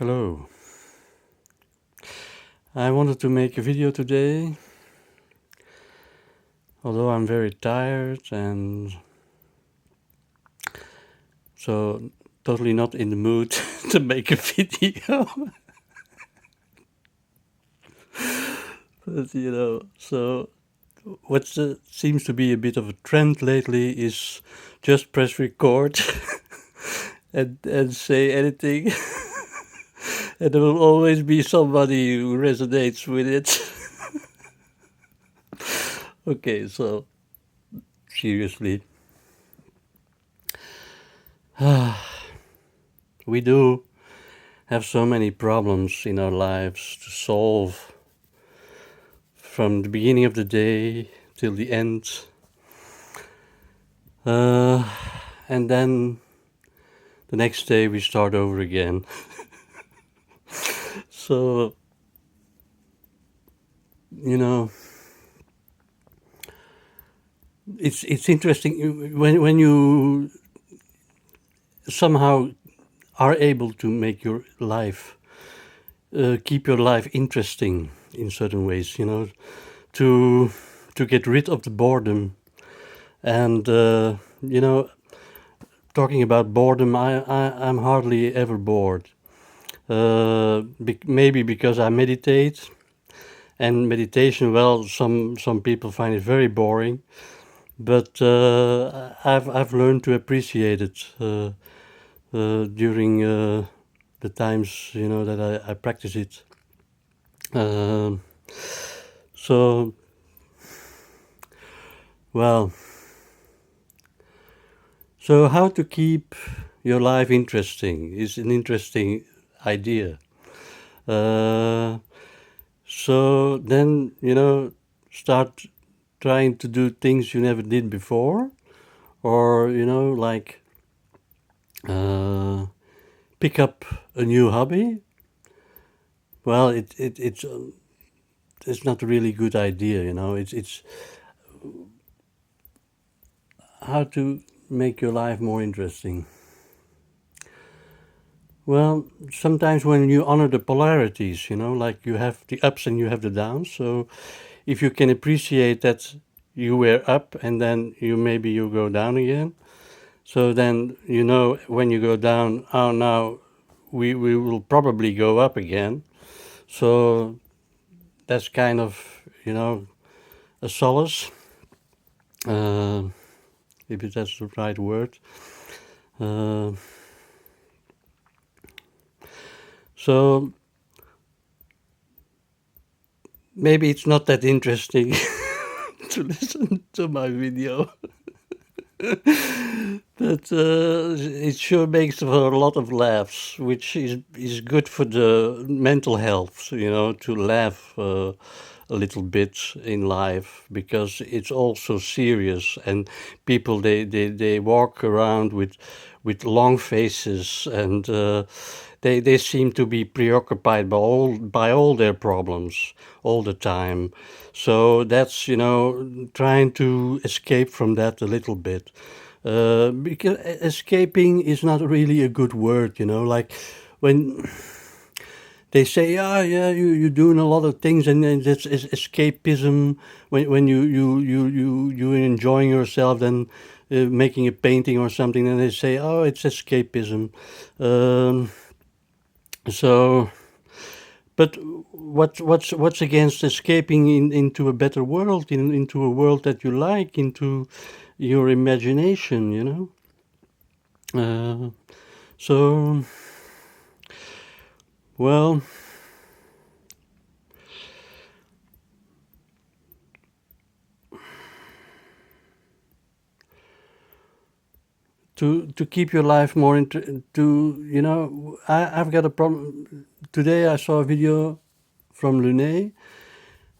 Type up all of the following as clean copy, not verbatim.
Hello. I wanted to make a video today, although I'm very tired and so totally not in the mood to make a video. But so what seems to be a bit of a trend lately is just press record and say anything, and there will always be somebody who resonates with it. Okay, so seriously. We do have so many problems in our lives to solve from the beginning of the day till the end. And then the next day we start over again. So, it's interesting when you somehow are able to make your life, keep your life interesting in certain ways, to get rid of the boredom. And talking about boredom, I'm hardly ever bored. Maybe because I meditate, and meditation, well, some people find it very boring, but I've learned to appreciate it during the times that I practice it. So, well, so how to keep your life interesting is an interesting idea. So then, start trying to do things you never did before, or, like pick up a new hobby. Well, it's not a really good idea, It's how to make your life more interesting. Well, sometimes when you honor the polarities, like you have the ups and you have the downs. So if you can appreciate that you were up and then maybe you go down again. So then, when you go down, oh, now we will probably go up again. So that's kind of, a solace, if that's the right word. So maybe it's not that interesting to listen to my video. But it sure makes for a lot of laughs, which is good for the mental health, to laugh a little bit in life, because it's also serious, and people they walk around with long faces, and they seem to be preoccupied by all their problems all the time. So that's trying to escape from that a little bit. Because escaping is not really a good word, like when they say, yeah, you're doing a lot of things, and that's escapism. When you're enjoying yourself, then making a painting or something, and they say, oh, it's escapism. So, but what's against escaping into a better world, into a world that you like, into your imagination, So, well, to keep your life more I've got a problem. Today I saw a video from Luné,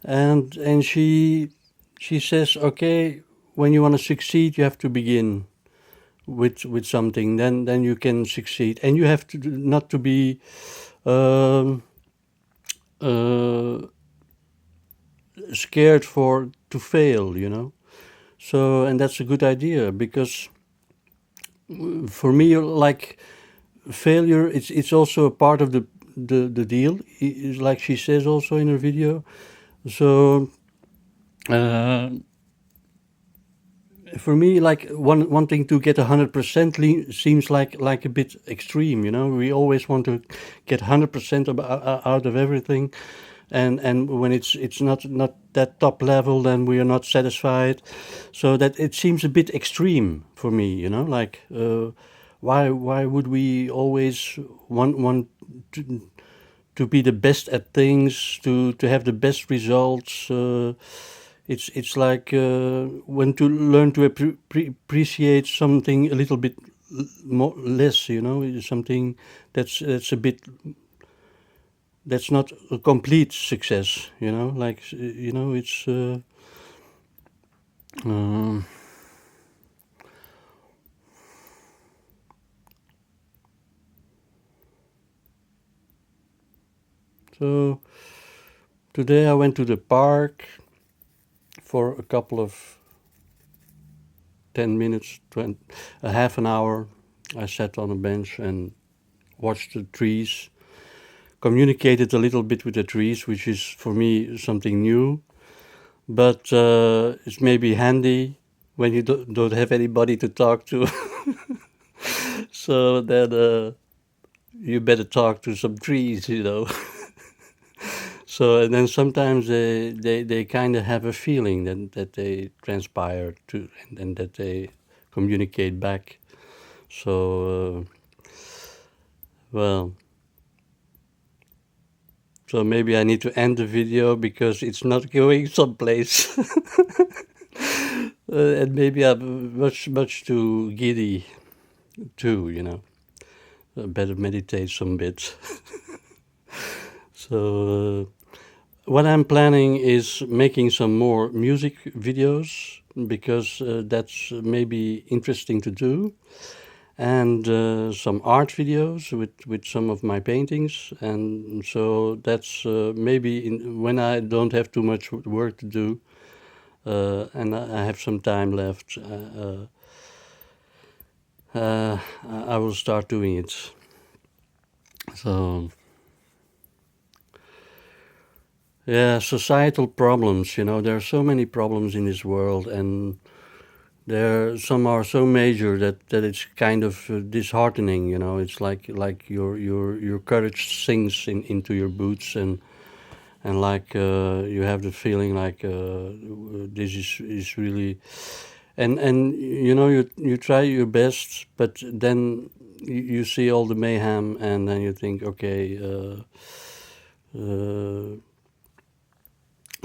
and she says, okay, when you want to succeed, you have to begin with something. Then you can succeed, and you have to not to be um, uh, scared to fail. So, and that's a good idea, because for me, like, failure, it's also a part of the deal. Is like she says also in her video. So uh, for me, like wanting to get 100% seems like a bit extreme. You know, we always want to get 100% out of everything, and when it's not that top level, then we are not satisfied. So that it seems a bit extreme for me. You know, like why would we always want to be the best at things, to have the best results? It's like when to learn to appreciate something a little bit more less, you know, something that's a bit that's not a complete success, you know, like you know, it's um, so today I went to the park for a couple of 10 minutes, 20, a half an hour. I sat on a bench and watched the trees, communicated a little bit with the trees, which is for me something new. But it's maybe handy when you don't have anybody to talk to. So then you better talk to some trees, you know. So and then sometimes they kind of have a feeling that they transpire to and that they communicate back. So well, so maybe I need to end the video because it's not going someplace. And maybe I'm much too giddy too, you know. I better meditate some bit. So what I'm planning is making some more music videos because that's maybe interesting to do, and some art videos with some of my paintings, and so that's maybe when I don't have too much work to do, and I have some time left. I will start doing it. So yeah, societal problems. You know, there are so many problems in this world, and there some are so major that it's kind of disheartening. You know, it's like your courage sinks into your boots, and like you have the feeling like this is really, and you know you try your best, but then you see all the mayhem, and then you think, okay.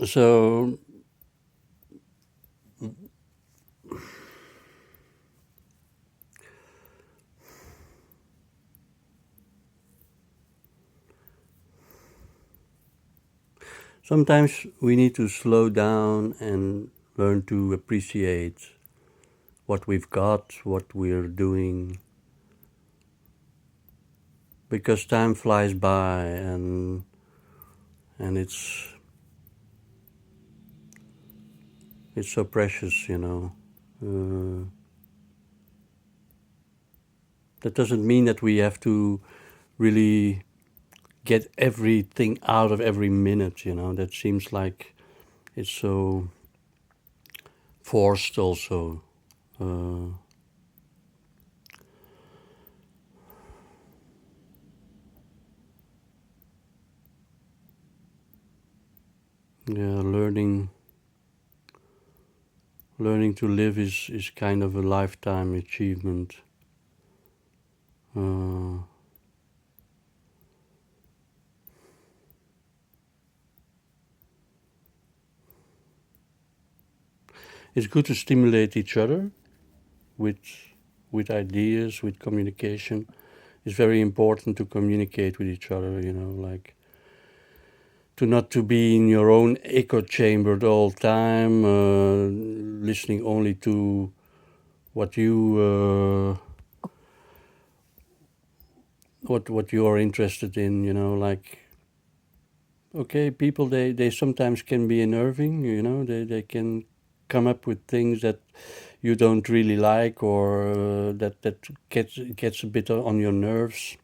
So sometimes we need to slow down and learn to appreciate what we've got, what we're doing, because time flies by, and it's so precious, you know. Uh, that doesn't mean that we have to really get everything out of every minute, you know. That seems like it's so forced also. Uh, yeah, learning to live is kind of a lifetime achievement. Uh, it's good to stimulate each other with with ideas, with communication. It's very important to communicate with each other. You know, like to not to be in your own echo chamber the whole time, listening only to what what you are interested in. You know, like okay, people they sometimes can be unnerving. You know, they can come up with things that you don't really like, or that gets a bit on your nerves.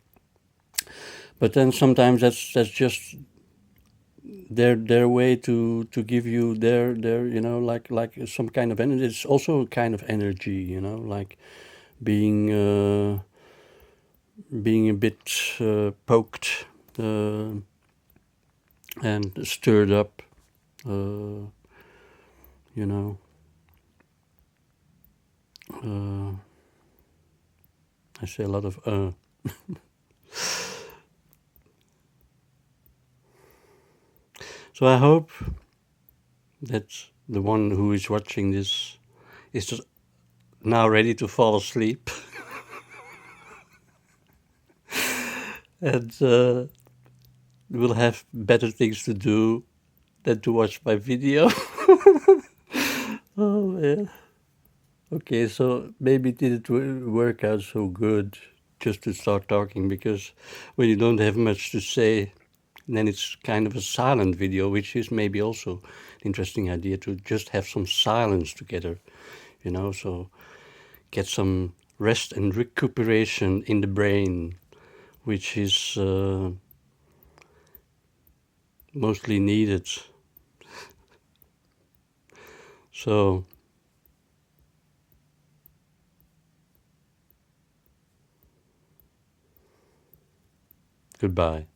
But then sometimes that's just their way to give you their like some kind of energy. It's also a kind of energy, like being being a bit poked uh, and stirred up, uh, you know. Uh, I say a lot of So I hope that the one who is watching this is just now ready to fall asleep and will have better things to do than to watch my video. Oh man. Okay, so maybe it didn't work out so good just to start talking, because when you don't have much to say, then it's kind of a silent video, which is maybe also an interesting idea, to just have some silence together, so get some rest and recuperation in the brain, which is mostly needed. So, goodbye.